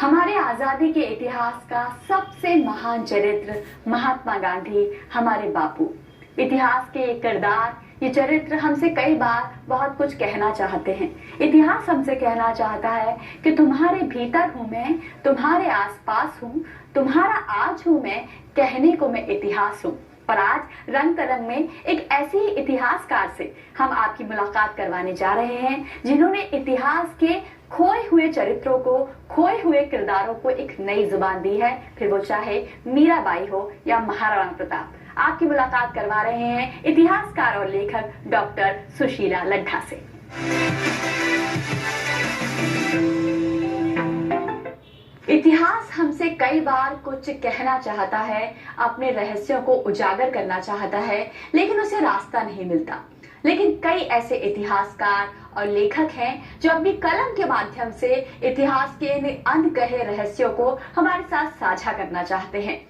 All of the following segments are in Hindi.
हमारे आजादी के इतिहास का सबसे महान चरित्र महात्मा गांधी, हमारे बापू। इतिहास के एक किरदार, ये चरित्र हमसे कई बार बहुत कुछ कहना चाहते हैं। इतिहास हमसे कहना चाहता है कि तुम्हारे भीतर हूं मैं, तुम्हारे आसपास हूं, तुम्हारा आज हूं मैं, कहने को मैं इतिहास हूं। पर आज रंग तरंग में एक ऐसे ही इतिहासकार से हम आपकी मुलाकात करवाने जा रहे हैं, जिन्होंने इतिहास के खोए हुए चरित्रों को, खोए हुए किरदारों को एक नई जुबान दी है, फिर वो चाहे मीराबाई हो या महाराणा प्रताप। आपकी मुलाकात करवा रहे हैं इतिहासकार और लेखक डॉक्टर सुशीला लड्ढा से। इतिहास हमसे कई बार कुछ कहना चाहता है, अपने रहस्यों को उजागर करना चाहता है, लेकिन उसे रास्ता नहीं मिलता। लेकिन कई ऐसे इतिहासकार और लेखक हैं जो अपनी कलम के माध्यम से इतिहास के इन अनकहे रहस्यों को हमारे साथ साझा करना चाहते हैं।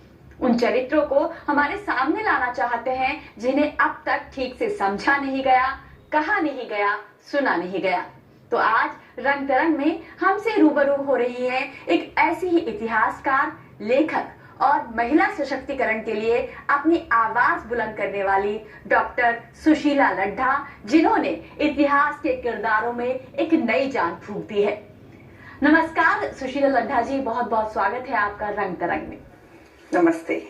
उन चरित्रों को हमारे सामने लाना चाहते हैं जिन्हें अब तक ठीक से समझा नहीं गया, कहा नहीं गया, सुना नहीं गया। तो आज रंग तरंग में हमसे रूबरू हो रही है एक ऐसी ही इतिहासकार, लेखक और महिला सशक्तिकरण के लिए अपनी आवाज बुलंद करने वाली डॉक्टर सुशीला लड्ढा, जिन्होंने इतिहास के किरदारों में एक नई जान फूंक दी है। नमस्कार सुशीला लड्ढा जी, बहुत बहुत स्वागत है आपका रंग तरंग में। नमस्ते।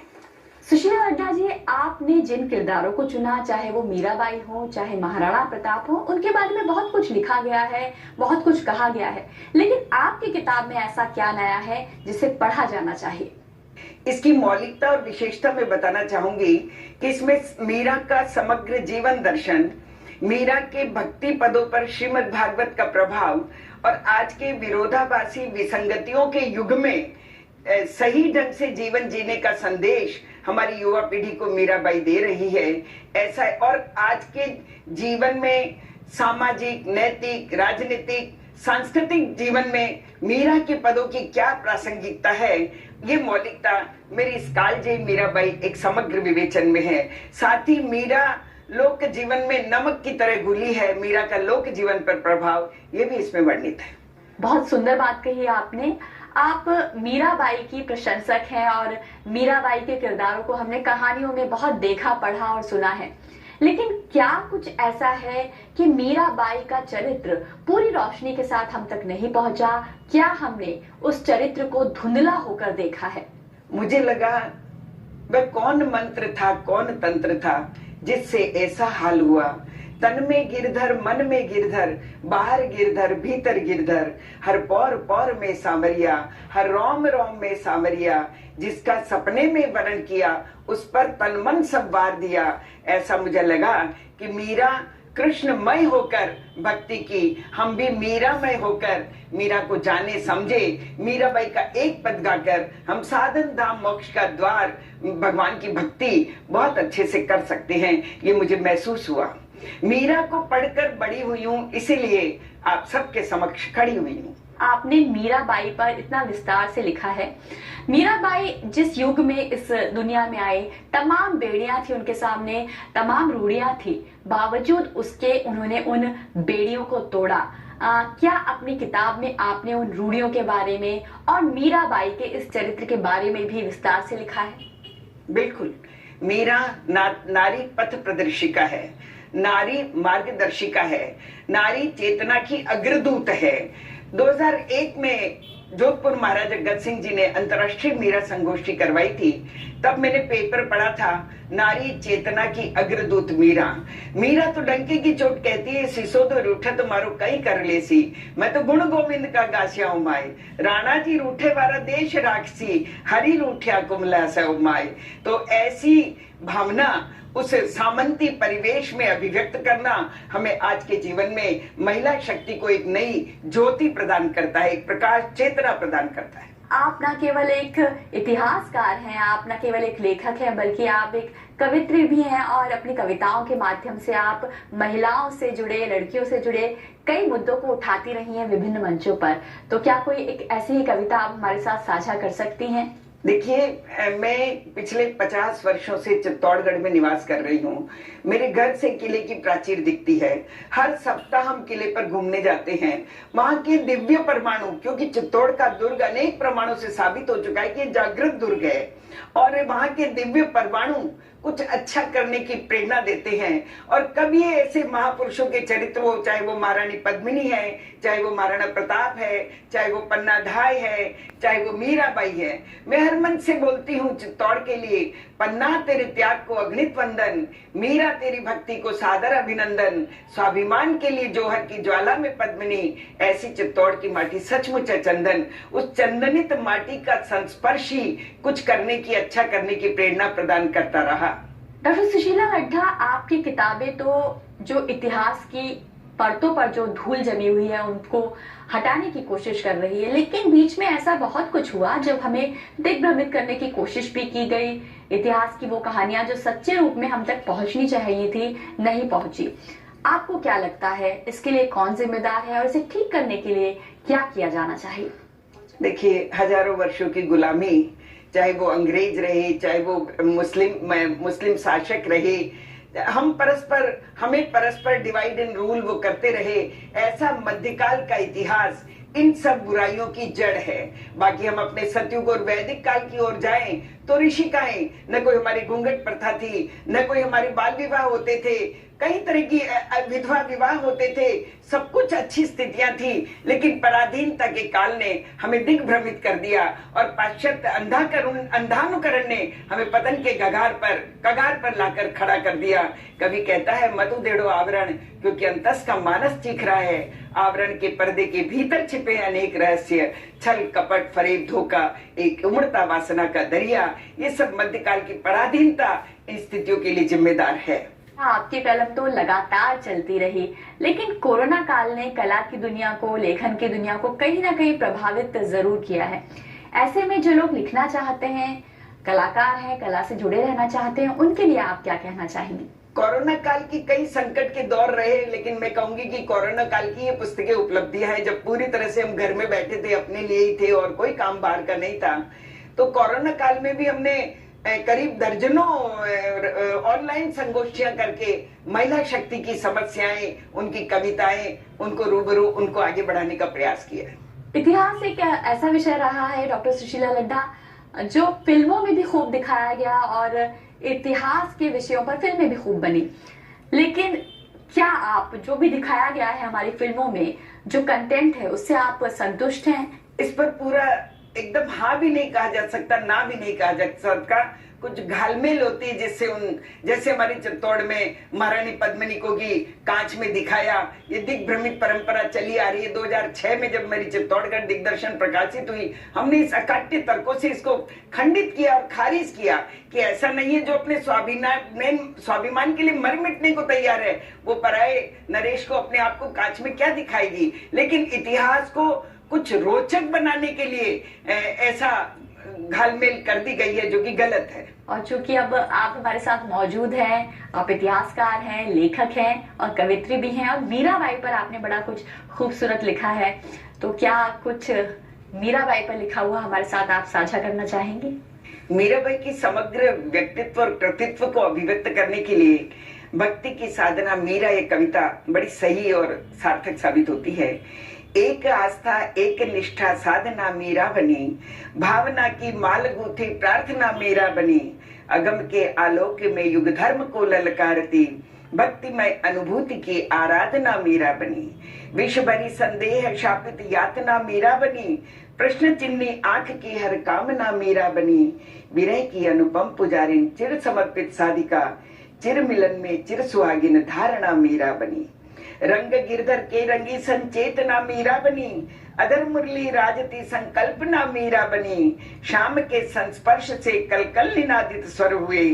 सुशीला लड्ढा जी, आपने जिन किरदारों को चुना, चाहे वो मीराबाई हो, चाहे महाराणा प्रताप हो, उनके बारे में बहुत कुछ लिखा गया है, बहुत कुछ कहा गया है, लेकिन आपकी किताब में ऐसा क्या नया है जिसे पढ़ा जाना चाहिए? इसकी मौलिकता और विशेषता मैं बताना चाहूंगी कि इसमें मीरा का समग्र जीवन दर्शन, मीरा के भक्ति पदों पर श्रीमद् भागवत का प्रभाव और आज के विरोधाभासी विसंगतियों के युग में सही ढंग से जीवन जीने का संदेश हमारी युवा पीढ़ी को मीराबाई दे रही है। ऐसा और आज के जीवन में सामाजिक, नैतिक, राजनीतिक, सांस्कृतिक जीवन में मीरा के पदों की क्या प्रासंगिकता है, ये मौलिकता मेरी इस कालजयी मीराबाई एक समग्र विवेचन में है। साथ ही मीरा लोक जीवन में नमक की तरह घुली है, मीरा का लोक जीवन पर प्रभाव ये भी इसमें वर्णित है। बहुत सुंदर बात कही आपने। आप मीराबाई की प्रशंसक हैं और मीराबाई के किरदारों को हमने कहानियों में बहुत देखा, पढ़ा और सुना है, लेकिन क्या कुछ ऐसा है कि मीराबाई का चरित्र पूरी रोशनी के साथ हम तक नहीं पहुंचा? क्या हमने उस चरित्र को धुंधला होकर देखा है? मुझे लगा वह कौन मंत्र था, कौन तंत्र था जिससे ऐसा हाल हुआ। तन में गिरधर, मन में गिरधर, बाहर गिरधर, भीतर गिरधर, हर पौर पौर में सामरिया, हर रोम रोम में सामरिया, जिसका सपने में वर्णन किया उस पर तन मन सब वार दिया। ऐसा मुझे लगा कि मीरा कृष्णमय होकर भक्ति की, हम भी मीरामय होकर मीरा को जाने समझे, मीराबाई का एक पद गाकर हम साधन धाम मोक्ष का द्वार, भगवान की भक्ति बहुत अच्छे से कर सकते हैं। ये मुझे महसूस हुआ। मीरा को पढ़कर बड़ी हुई हूँ, इसीलिए आप सबके समक्ष खड़ी हुई हूँ। आपने मीराबाई पर इतना विस्तार से लिखा है। मीराबाई जिस युग में इस दुनिया में आई, तमाम बेड़ियां थी उनके सामने, तमाम रूढ़ियां थी, बावजूद उसके उन्होंने उन बेड़ियों को तोड़ा। क्या अपनी किताब में आपने उन रूढ़ियों के बारे में और मीराबाई के इस चरित्र के बारे में भी विस्तार से लिखा है? बिल्कुल। मीरा नारी पथ प्रदर्शिका है, नारी मार्गदर्शिका है, नारी चेतना की अग्रदूत है। 2001 में जोधपुर महाराजा गद सिंह जी ने अंतर्राष्ट्रीय मीरा संगोष्ठी करवाई थी। तब मैंने पेपर पढ़ा था, नारी चेतना की अग्रदूत मीरा। मीरा तो डंके की चोट कहती है, सिसोदो रूठा तो मारो कई कर लेसी, मैं तो गुण गोविंद का गासिया उमाए, राणा जी रूठे वारा देश राक्षसी, हरी रूठिया कुमला से उमाए। तो ऐसी भावना उस सामंती परिवेश में अभिव्यक्त करना हमें आज के जीवन में महिला शक्ति को एक नई ज्योति प्रदान करता है, एक प्रकाश चेतना प्रदान करता है। आप न केवल एक इतिहासकार हैं, आप न केवल एक लेखक हैं, बल्कि आप एक कवित्री भी हैं और अपनी कविताओं के माध्यम से आप महिलाओं से जुड़े, लड़कियों से जुड़े कई मुद्दों को उठाती रही हैं विभिन्न मंचों पर। तो क्या कोई एक ऐसी ही कविता आप हमारे साथ साझा कर सकती हैं? देखिए, मैं पिछले 50 वर्षों से चित्तौड़गढ़ में निवास कर रही हूँ। मेरे घर से किले की प्राचीर दिखती है। हर सप्ताह हम किले पर घूमने जाते हैं। वहां के दिव्य परमाणु, क्योंकि चित्तौड़ का दुर्ग अनेक प्रमाणों से साबित हो चुका है कि जागृत दुर्ग है, और वहां के दिव्य परमाणु कुछ अच्छा करने की प्रेरणा देते हैं। और कभी ऐसे महापुरुषों के चरित्र हो, चाहे वो महारानी पद्मिनी है, चाहे वो महाराणा प्रताप है, चाहे वो पन्ना धाय है, चाहे वो मीराबाई है, मैं हर मन से बोलती हूँ चित्तौड़ के लिए, पन्ना तेरे त्याग को अग्नित वंदन, मीरा तेरी भक्ति को सादर अभिनंदन, स्वाभिमान के लिए जोहर की ज्वाला में पद्मिनी, ऐसी चित्तौड़ की माटी सचमुच है चंदन। उस चंदनित माटी का संस्पर्श ही कुछ करने की, अच्छा करने की प्रेरणा प्रदान करता रहा। डॉक्टर सुशीला लड्ढा, आपकी किताबें तो जो इतिहास की परतों पर जो धूल जमी हुई है उनको हटाने की कोशिश कर रही है, लेकिन बीच में ऐसा बहुत कुछ हुआ जब हमें दिग्भ्रमित करने की कोशिश भी की गई। इतिहास की वो कहानियां जो सच्चे रूप में हम तक पहुंचनी चाहिए थी, नहीं पहुंची। आपको क्या लगता है, इसके लिए कौन जिम्मेदार है और इसे ठीक करने के लिए क्या किया जाना चाहिए? देखिए, हजारों वर्षों की गुलामी, चाहे वो अंग्रेज रहे, चाहे वो मुस्लिम शासक रहे, हमें परस्पर डिवाइड एंड रूल वो करते रहे। ऐसा मध्यकाल का इतिहास इन सब बुराइयों की जड़ है। बाकी हम अपने सतयुग और वैदिक काल की ओर जाएं तो ऋषिकाएं, न कोई हमारी घूंघट प्रथा थी, न कोई हमारे बाल विवाह होते थे, कई तरह की विधवा विवाह होते थे, सब कुछ अच्छी स्थितियां थी। लेकिन पराधीनता के काल ने हमें दिग्भ्रमित कर दिया और पाश्चात्य अंधानुकरण ने हमें पतन के कगार पर लाकर खड़ा कर दिया। कभी कहता है मत उधेड़ो आवरण, क्योंकि अंतस का मानस चीख रहा है। आवरण के पर्दे के भीतर छिपे अनेक रहस्य, छल कपट फरेब धोखा, एक उमड़ता वासना का दरिया, ये सब मध्यकाल की पराधीनता इन स्थितियों के लिए जिम्मेदार है। आपकी कलम तो लगातार चलती रही, लेकिन कोरोना काल ने कला की दुनिया को, लेखन की दुनिया को कहीं ना कहीं प्रभावित जरूर किया है। ऐसे में जो लोग लिखना चाहते हैं, कलाकार हैं, कला से जुड़े रहना चाहते हैं, उनके लिए आप क्या कहना चाहेंगे? कोरोना काल की कई संकट के दौर रहे, लेकिन मैं कहूंगी कि कोरोना काल की ये पुस्तकें उपलब्धियां हैं, जब पूरी तरह से हम घर में बैठे थे, अपने लिए ही थे और कोई काम बाहर का नहीं था। तो कोरोना काल में भी हमने करीब दर्जनों ऑनलाइन संगोष्ठियां करके महिला शक्ति की समस्याएं, उनकी कविताएं, उनको आगे बढ़ाने का प्रयास किया है। इतिहास एक ऐसा विषय रहा है डॉक्टर सुशीला लड्ढा जो फिल्मों में भी खूब दिखाया गया और इतिहास के विषयों पर फिल्में भी खूब बनी, लेकिन क्या आप जो भी दिखाया गया है हमारी फिल्मों में, जो कंटेंट है, उससे आप संतुष्ट हैं? इस पर पूरा एकदम हाँ भी नहीं कहा जा सकता, ना भी नहीं कहा जा सकता। कुछ घालमेल होती है, जैसे हमारी चित्तौड़ में महारानी पद्मिनी को भी कांच में दिखाया। ये दिग्भ्रमित परंपरा चली आ रही है। 2006 में जब मेरी चित्तौड़गढ़ दिग्दर्शन प्रकाशित हुई, हमने इस अकाट्य तर्कों से इसको खंडित किया और खारिज किया कि ऐसा नहीं है। जो अपने स्वाभिमान के लिए मर मिटने को तैयार है, वो पराये नरेश को, अपने आप को कांच में क्या दिखाएगी। लेकिन इतिहास को कुछ रोचक बनाने के लिए ऐसा घालमेल कर दी गई है, जो कि गलत है। और चूंकि अब आप हमारे साथ मौजूद हैं, आप इतिहासकार हैं, लेखक हैं और कवित्री भी हैं, और मीराबाई पर आपने बड़ा कुछ खूबसूरत लिखा है, तो क्या कुछ मीराबाई पर लिखा हुआ हमारे साथ आप साझा करना चाहेंगे? मीराबाई की समग्र व्यक्तित्व और कृतित्व को अभिव्यक्त करने के लिए भक्ति की साधना मीरा, ये कविता बड़ी सही और सार्थक साबित होती है। एक आस्था एक निष्ठा साधना मीरा बनी, भावना की माल गूंथी प्रार्थना मीरा बनी, अगम के आलोक में युग धर्म को ललकारती, भक्तिमय अनुभूति की आराधना मीरा बनी, विश्व भरी संदेह शापित यातना मीरा बनी, प्रश्न चिन्ह आंख की हर कामना मीरा बनी, विरह की अनुपम पुजारिन चिर समर्पित साधिका, चिर मिलन में चिर सुहागिन धारणा मीरा बनी, रंग गिरधर के रंगी संचेतना मीरा बनी, अदर मुरली राजती संकल्पना मीरा बनी, शाम के संस्पर्श से कल कल निनादित स्वर हुए,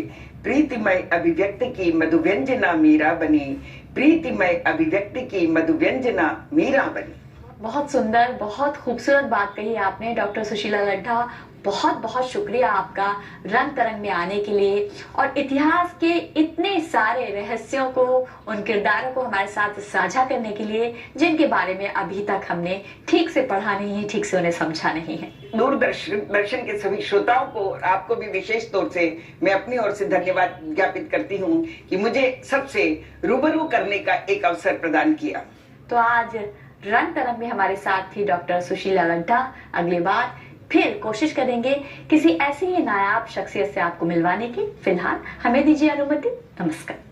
प्रीतिमय अभिव्यक्ति की मधु व्यंजना मीरा बनी, प्रीतिमय अभिव्यक्ति की मधु व्यंजना मीरा बनी। बहुत सुंदर, बहुत खूबसूरत बात कही आपने डॉक्टर सुशीला लड्ढा। बहुत बहुत शुक्रिया आपका रंग तरंग में आने के लिए और इतिहास के इतने सारे रहस्यों को, उन किरदारों को हमारे साथ साझा करने के लिए, जिनके बारे में अभी तक हमने ठीक से पढ़ा नहीं है, ठीक से उन्हें समझा नहीं है। दूरदर्शन के सभी श्रोताओं को, आपको भी विशेष तौर से मैं अपनी ओर से धन्यवाद ज्ञापित करती हूँ कि मुझे सबसे रूबरू करने का एक अवसर प्रदान किया। तो आज रंग तरंग में हमारे साथ थी डॉक्टर सुशीला लड्ढा। अगली बार फिर कोशिश करेंगे किसी ऐसी ही नायाब शख्सियत से आपको मिलवाने की। फिलहाल हमें दीजिए अनुमति। नमस्कार।